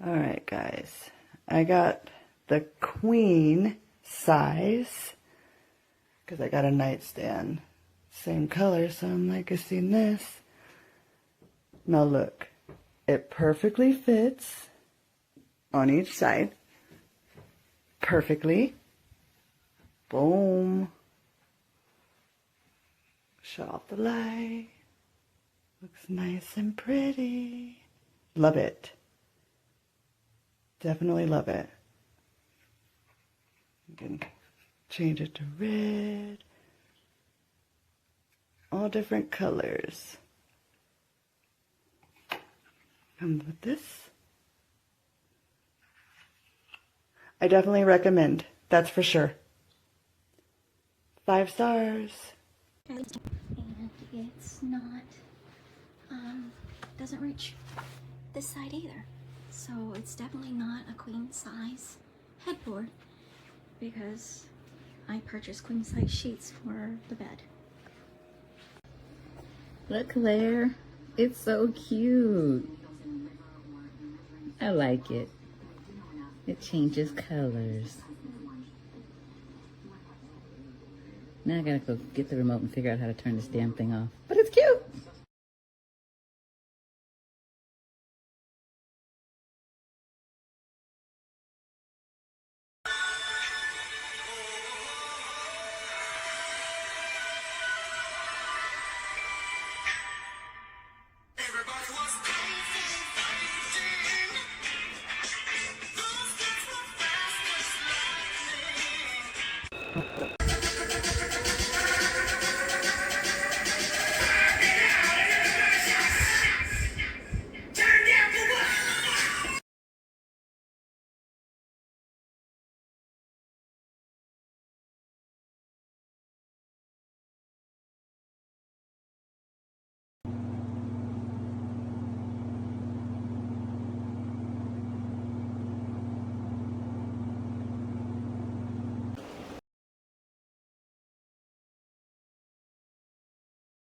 Alright guys, I got the queen size because I got a nightstand. Same color, so I'm like, I seen this. Now look, it perfectly fits on each side. Perfectly. Boom. Shut off the light. Looks nice and pretty. Love it. Definitely love it. You can change it to red. All different colors. Comes with this. I definitely recommend. That's for sure. 5 stars. And it's not, doesn't reach this side either. So it's definitely not a queen size headboard because I purchased queen size sheets for the bed. Look, Claire, it's so cute. I like it. It changes colors. Now I gotta go get the remote and figure out how to turn this damn thing off. But it's cute.